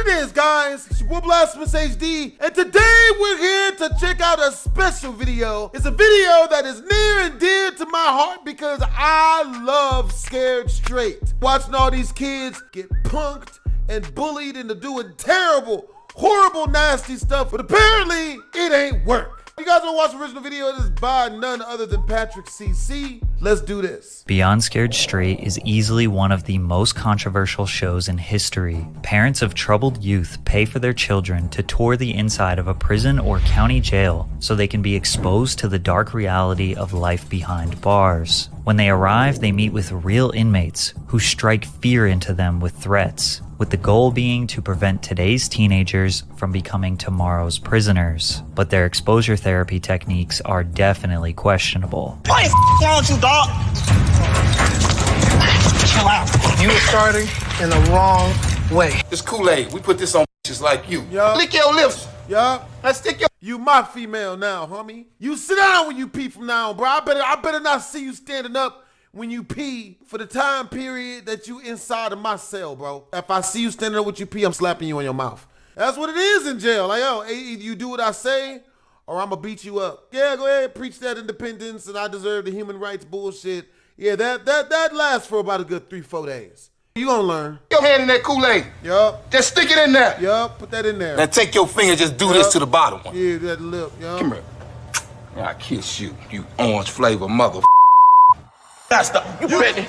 it is, guys? It's your boy Blasphemous HD, and today we're here to check out a special video. It's a video that is near and dear to my heart because I love Scared Straight. Watching all these kids get punked and bullied into doing terrible, horrible, nasty stuff, but apparently it ain't work. If you guys want to watch the original video, it is by none other than patrickcc. Let's do this. Beyond Scared Straight is easily one of the most controversial shows in history. Parents of troubled youth pay for their children to tour the inside of a prison or county jail so they can be exposed to the dark reality of life behind bars. When they arrive, they meet with real inmates who strike fear into them with threats, with the goal being to prevent today's teenagers from becoming tomorrow's prisoners. But their exposure therapy techniques are definitely questionable. What the f*** wrong with you, dog? Chill out. You are starting in the wrong way. This Kool-Aid, we put this on just like you. Yup. Lick your lips. Yup. Now stick your... You my female now, homie. You sit down when you pee from now on, bro. I better not see you standing up when you pee for the time period that you inside of my cell, bro. If I see you standing up with you pee, I'm slapping you on your mouth. That's what it is in jail. Like, yo, either you do what I say or I'm gonna beat you up. Yeah, go ahead, preach that independence and I deserve the human rights bullshit. Yeah, that lasts for about a good 3-4 days. You gonna learn. Your hand in that Kool-Aid. Yup. Just stick it in there. Yup, put that in there. Now take your finger, just do this to the bottom one. Yeah, that lip, yup. Come here. I kiss you, you orange flavor mother. That's the... You ready? Yo,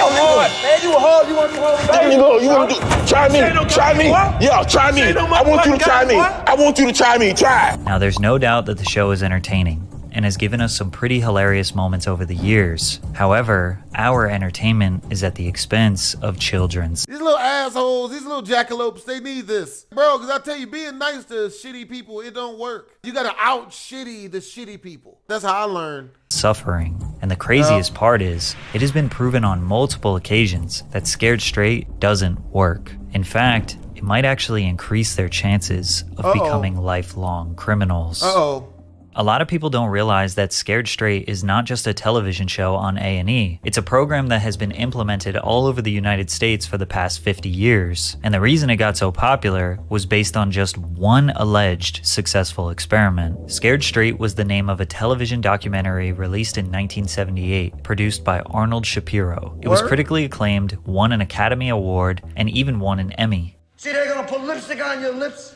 hard. Man, you hard. You want to do hard? You want to do... Try me. Try me. Yeah, try me. I want you to try me. I want you to try me. Try. Now, there's no doubt that the show is entertaining and has given us some pretty hilarious moments over the years. However, our entertainment is at the expense of children's. These little assholes, these little jackalopes, they need this. Bro, because I tell you, being nice to shitty people, it don't work. You gotta out-shitty the shitty people. That's how I learned. Suffering. And the craziest part is, it has been proven on multiple occasions that Scared Straight doesn't work. In fact, it might actually increase their chances of becoming lifelong criminals. A lot of people don't realize that Scared Straight is not just a television show on A&E. It's a program that has been implemented all over the United States for the past 50 years. And the reason it got so popular was based on just one alleged successful experiment. Scared Straight was the name of a television documentary released in 1978, produced by Arnold Shapiro. It was critically acclaimed, won an Academy Award, and even won an Emmy. See, they're gonna put lipstick on your lips,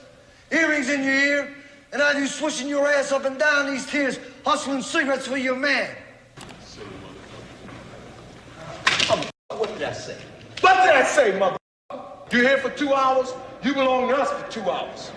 earrings in your ear, and I do swishing your ass up and down these tears, hustling cigarettes for your man. What did I say? What did I say, mother? You're here for 2 hours. You belong to us for 2 hours.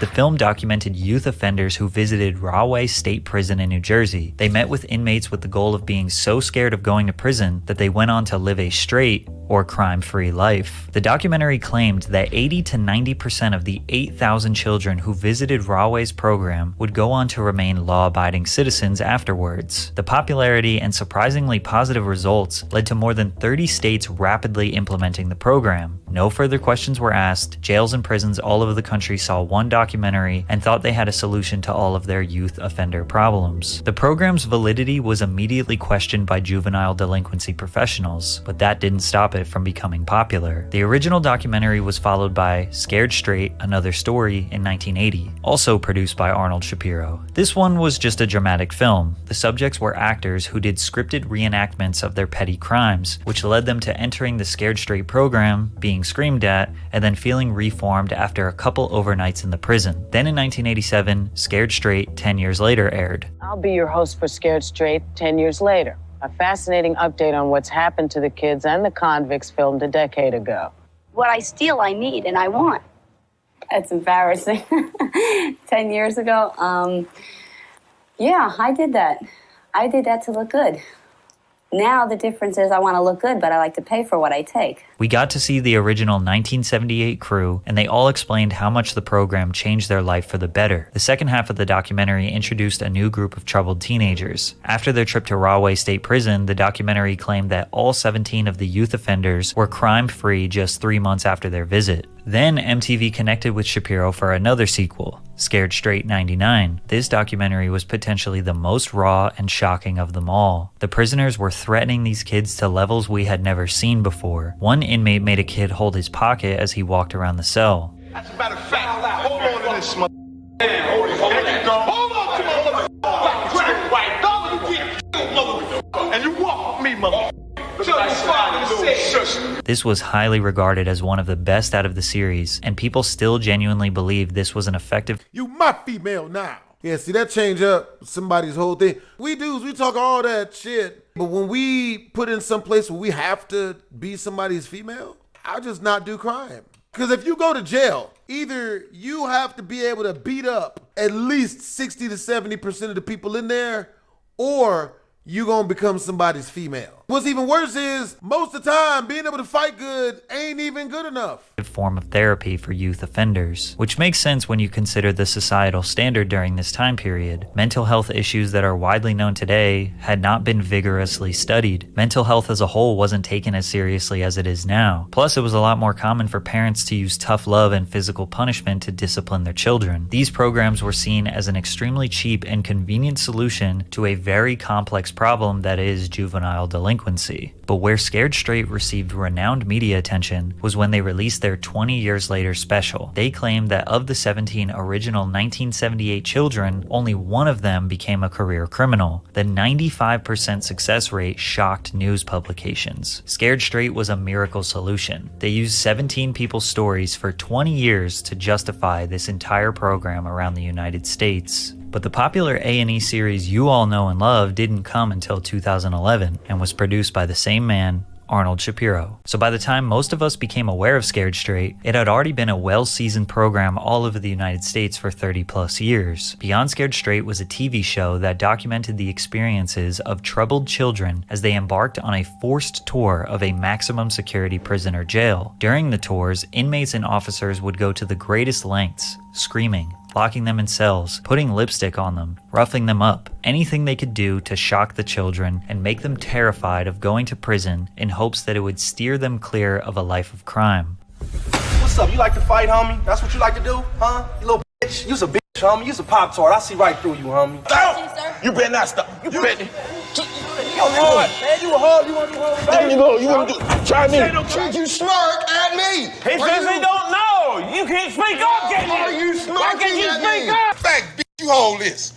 The film documented youth offenders who visited Rahway State Prison in New Jersey. They met with inmates with the goal of being so scared of going to prison that they went on to live a straight or crime-free life. The documentary claimed that 80 to 90% of the 8,000 children who visited Rahway's program would go on to remain law-abiding citizens afterwards. The popularity and surprisingly positive results led to more than 30 states rapidly implementing the program. No further questions were asked. Jails and prisons all over the country saw one documentary and thought they had a solution to all of their youth offender problems. The program's validity was immediately questioned by juvenile delinquency professionals, but that didn't stop it from becoming popular. The original documentary was followed by Scared Straight, Another Story in 1980, also produced by Arnold Shapiro. This one was just a dramatic film. The subjects were actors who did scripted reenactments of their petty crimes, which led them to entering the Scared Straight program, being screamed at, and then feeling reformed after a couple overnights in the prison. Then in 1987, Scared Straight 10 years later aired. I'll be your host for Scared Straight 10 years later. A fascinating update on what's happened to the kids and the convicts filmed a decade ago. What I steal, I need, and I want. That's embarrassing. 10 years ago, yeah, I did that. I did that to look good. Now the difference is I want to look good, but I like to pay for what I take. We got to see the original 1978 crew, and they all explained how much the program changed their life for the better. The second half of the documentary introduced a new group of troubled teenagers. After their trip to Rahway State Prison, the documentary claimed that all 17 of the youth offenders were crime-free just 3 months after their visit. Then MTV connected with Shapiro for another sequel, Scared Straight 99. This documentary was potentially the most raw and shocking of them all. The prisoners were threatening these kids to levels we had never seen before. One inmate made a kid hold his pocket as he walked around the cell. As a matter of fact, hold on to this mother. Hold on to my mother. White dog, you get killed, mother. And you walk with me, mother. This was highly regarded as one of the best out of the series, and people still genuinely believe this was an effective. You my female now. Yeah, see, that change up somebody's whole thing. We dudes, we talk all that shit, but when we put in some place where we have to be somebody's female, I'll just not do crime. Because if you go to jail, either you have to be able to beat up at least 60 to 70% of the people in there, or you gonna become somebody's female. What's even worse is, most of the time, being able to fight good ain't even good enough. Form of therapy for youth offenders, which makes sense when you consider the societal standard during this time period. Mental health issues that are widely known today had not been vigorously studied. Mental health as a whole wasn't taken as seriously as it is now. Plus, it was a lot more common for parents to use tough love and physical punishment to discipline their children. These programs were seen as an extremely cheap and convenient solution to a very complex problem that is juvenile delinquency. But where Scared Straight received renowned media attention was when they released their 20 years later special. They claimed that of the 17 original 1978 children, only one of them became a career criminal. The 95% success rate shocked news publications. Scared Straight was a miracle solution. They used 17 people's stories for 20 years to justify this entire program around the United States. But the popular A&E series you all know and love didn't come until 2011 and was produced by the same man, Arnold Shapiro. So by the time most of us became aware of Scared Straight, it had already been a well-seasoned program all over the United States for 30 plus years. Beyond Scared Straight was a TV show that documented the experiences of troubled children as they embarked on a forced tour of a maximum security prison or jail. During the tours, inmates and officers would go to the greatest lengths, screaming, locking them in cells, putting lipstick on them, roughing them up, anything they could do to shock the children and make them terrified of going to prison in hopes that it would steer them clear of a life of crime. What's up? You like to fight, homie? That's what you like to do, huh? You little bitch. You's a bitch, homie. You's a Pop-Tart. I see right through you, homie. You better not stop. You better. You hard, man. You hard. You want to do hard? There you go. You want to do? Try me. You smirk at me. He says he don't know. You can't speak up, can you? Are you smirking Why can't you at speak me? up? Fact, bitch, you hold this.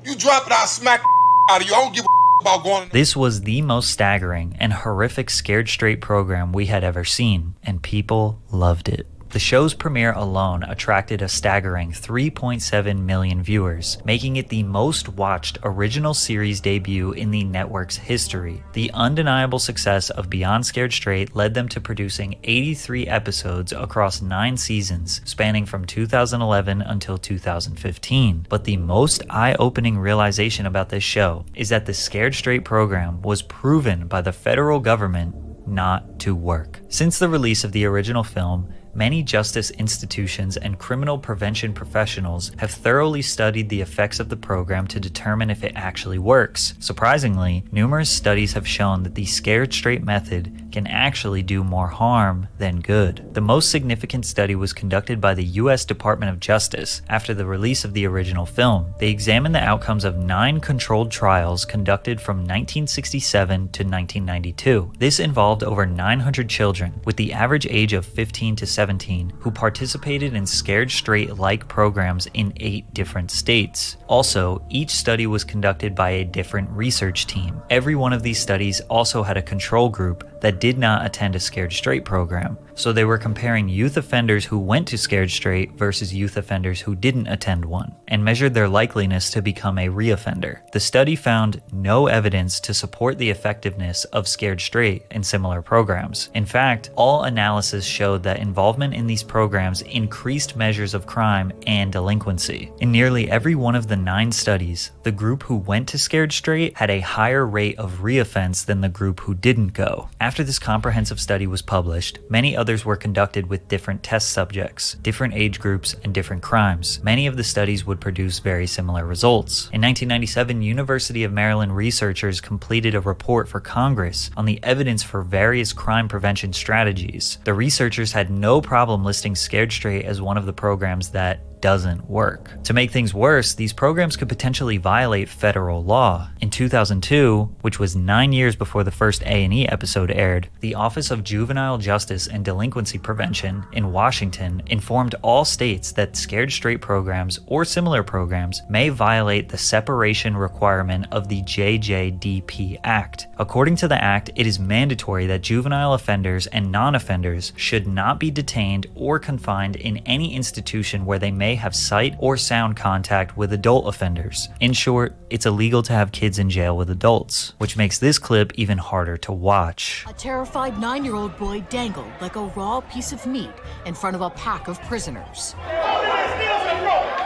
You drop it, I'll smack out of you. I don't give a about going. This was the most staggering and horrific Scared Straight program we had ever seen, and people loved it. The show's premiere alone attracted a staggering 3.7 million viewers, making it the most watched original series debut in the network's history. The undeniable success of Beyond Scared Straight led them to producing 83 episodes across 9 seasons, spanning from 2011 until 2015. But the most eye-opening realization about this show is that the Scared Straight program was proven by the federal government not to work. Since the release of the original film, many justice institutions and criminal prevention professionals have thoroughly studied the effects of the program to determine if it actually works. Surprisingly, numerous studies have shown that the Scared Straight method can actually do more harm than good. The most significant study was conducted by the U.S. Department of Justice after the release of the original film. They examined the outcomes of 9 controlled trials conducted from 1967 to 1992. This involved over 900 children, with the average age of 15 to 17, who participated in Scared Straight-like programs in 8 different states. Also, each study was conducted by a different research team. Every one of these studies also had a control group that did not attend a Scared Straight program. So they were comparing youth offenders who went to Scared Straight versus youth offenders who didn't attend one, and measured their likeliness to become a reoffender. The study found no evidence to support the effectiveness of Scared Straight in similar programs. In fact, all analysis showed that involvement in these programs increased measures of crime and delinquency. In nearly every one of the 9 studies, the group who went to Scared Straight had a higher rate of reoffense than the group who didn't go. After this comprehensive study was published, many others were conducted with different test subjects, different age groups, and different crimes. Many of the studies would produce very similar results. In 1997, University of Maryland researchers completed a report for Congress on the evidence for various crime prevention strategies. The researchers had no problem listing Scared Straight as one of the programs that doesn't work. To make things worse, these programs could potentially violate federal law. In 2002, which was 9 years before the first A&E episode aired, the Office of Juvenile Justice and Delinquency Prevention in Washington informed all states that Scared Straight programs or similar programs may violate the separation requirement of the JJDP Act. According to the act, it is mandatory that juvenile offenders and non-offenders should not be detained or confined in any institution where they may have sight or sound contact with adult offenders. In short, it's illegal to have kids in jail with adults, which makes this clip even harder to watch. A terrified 9-year-old boy dangled like a raw piece of meat in front of a pack of prisoners.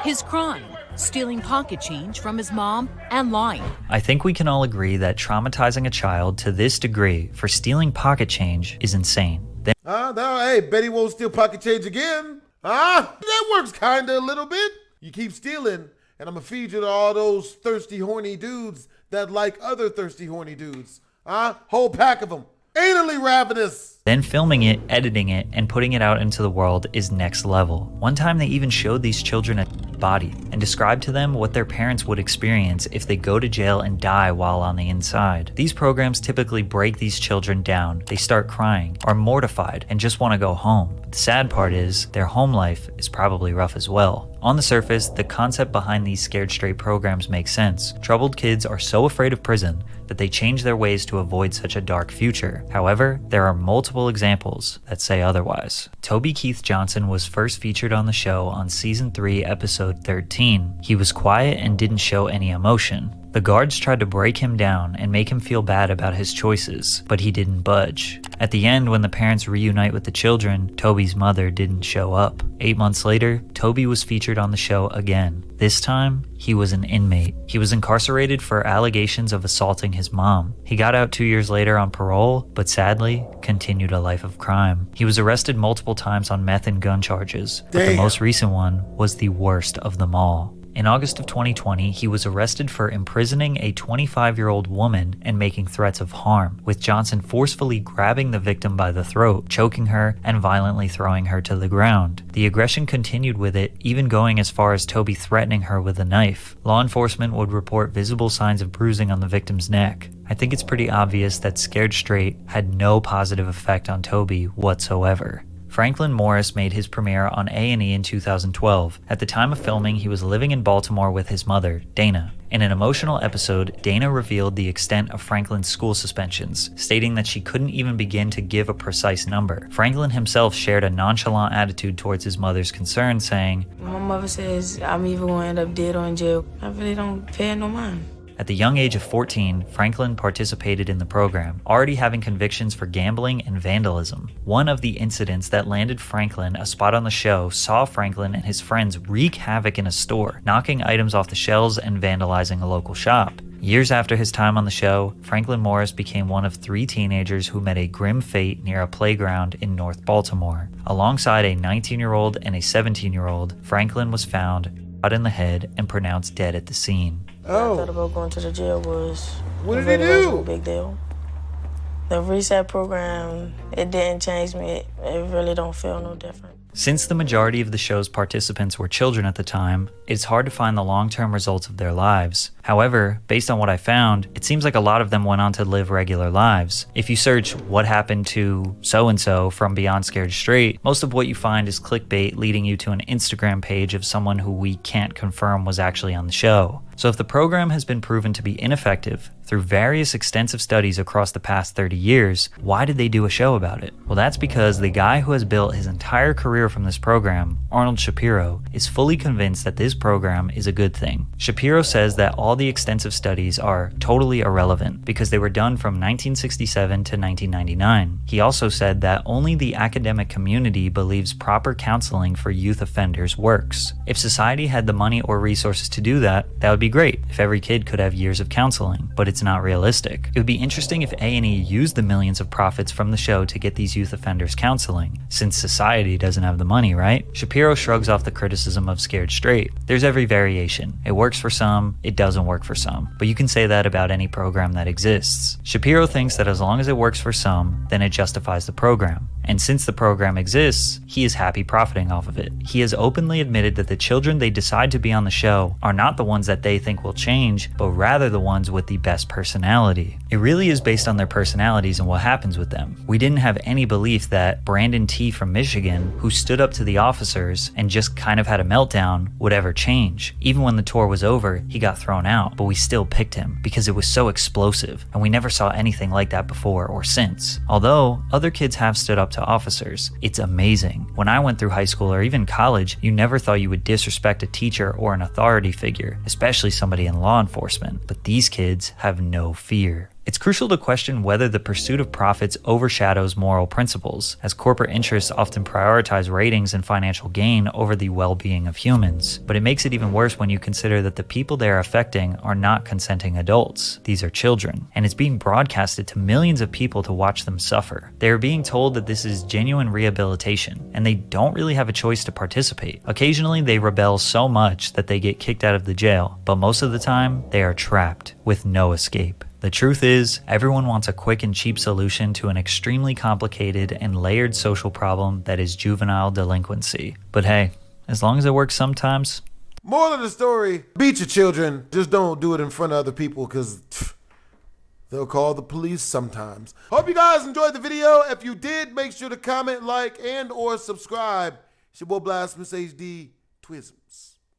His crime: stealing pocket change from his mom and lying. I think we can all agree that traumatizing a child to this degree for stealing pocket change is insane. No, hey, Betty won't steal pocket change again. That works kinda a little bit. You keep stealing, and I'm gonna feed you to all those thirsty, horny dudes that like other thirsty, horny dudes. Whole pack of them. Anally ravenous. Then filming it, editing it, and putting it out into the world is next level. One time they even showed these children a body and described to them what their parents would experience if they go to jail and die while on the inside. These programs typically break these children down. They start crying, are mortified, and just want to go home. The sad part is, their home life is probably rough as well. On the surface, the concept behind these Scared Straight programs makes sense. Troubled kids are so afraid of prison that they change their ways to avoid such a dark future. However, there are multiple examples that say otherwise. Toby Keith Johnson was first featured on the show on season 3, episode 13. He was quiet and didn't show any emotion. The guards tried to break him down and make him feel bad about his choices, but he didn't budge. At the end, when the parents reunite with the children, Toby's mother didn't show up. 8 months later, Toby was featured on the show again. This time, he was an inmate. He was incarcerated for allegations of assaulting his mom. He got out 2 years later on parole, but sadly, continued a life of crime. He was arrested multiple times on meth and gun charges, but the most recent one was the worst of them all. In August of 2020, he was arrested for imprisoning a 25-year-old woman and making threats of harm, with Johnson forcefully grabbing the victim by the throat, choking her, and violently throwing her to the ground. The aggression continued with it, even going as far as Toby threatening her with a knife. Law enforcement would report visible signs of bruising on the victim's neck. I think it's pretty obvious that Scared Straight had no positive effect on Toby whatsoever. Franklin Morris made his premiere on A&E in 2012. At the time of filming, he was living in Baltimore with his mother, Dana. In an emotional episode, Dana revealed the extent of Franklin's school suspensions, stating that she couldn't even begin to give a precise number. Franklin himself shared a nonchalant attitude towards his mother's concern, saying, "My mother says I'm either going to end up dead or in jail. I really don't pay no mind." At the young age of 14, Franklin participated in the program, already having convictions for gambling and vandalism. One of the incidents that landed Franklin a spot on the show saw Franklin and his friends wreak havoc in a store, knocking items off the shelves and vandalizing a local shop. Years after his time on the show, Franklin Morris became one of 3 teenagers who met a grim fate near a playground in North Baltimore. Alongside a 19-year-old and a 17-year-old, Franklin was found shot in the head and pronounced dead at the scene. I thought about going to the jail was what did he do? A big deal. The reset program, it didn't change me. It really don't feel no different. Since the majority of the show's participants were children at the time, it's hard to find the long-term results of their lives. However, based on what I found, it seems like a lot of them went on to live regular lives. If you search what happened to so-and-so from Beyond Scared Straight, most of what you find is clickbait leading you to an Instagram page of someone who we can't confirm was actually on the show. So if the program has been proven to be ineffective through various extensive studies across the past 30 years, why did they do a show about it? Well, that's because the guy who has built his entire career from this program, Arnold Shapiro, is fully convinced that this program is a good thing. Shapiro says that all the extensive studies are totally irrelevant because they were done from 1967 to 1999. He also said that only the academic community believes proper counseling for youth offenders works. If society had the money or resources to do that, that would be great if every kid could have years of counseling, but it's not realistic. It would be interesting if A&E used the millions of profits from the show to get these youth offenders counseling, since society doesn't have the money, right? Shapiro shrugs off the criticism of Scared Straight. There's every variation. It works for some, it doesn't work for some, but you can say that about any program that exists. Shapiro thinks that as long as it works for some, then it justifies the program. And since the program exists, he is happy profiting off of it. He has openly admitted that the children they decide to be on the show are not the ones that they think will change, but rather the ones with the best personality. It really is based on their personalities and what happens with them. We didn't have any belief that Brandon T from Michigan, who stood up to the officers and just kind of had a meltdown, would ever change. Even when the tour was over, he got thrown out, but we still picked him because it was so explosive, and we never saw anything like that before or since. Although other kids have stood up to officers, it's amazing. When I went through high school or even college, you never thought you would disrespect a teacher or an authority figure, especially somebody in law enforcement, but these kids have no fear. It's crucial to question whether the pursuit of profits overshadows moral principles, as corporate interests often prioritize ratings and financial gain over the well-being of humans. But it makes it even worse when you consider that the people they are affecting are not consenting adults. These are children, and it's being broadcasted to millions of people to watch them suffer. They are being told that this is genuine rehabilitation, and they don't really have a choice to participate. Occasionally, they rebel so much that they get kicked out of the jail, but most of the time, they are trapped with no escape. The truth is, everyone wants a quick and cheap solution to an extremely complicated and layered social problem that is juvenile delinquency. But hey, as long as it works sometimes. Moral of the story, beat your children. Just don't do it in front of other people because they'll call the police sometimes. Hope you guys enjoyed the video. If you did, make sure to comment, like, and or subscribe. It's your boy Blasphemous HD Twisms.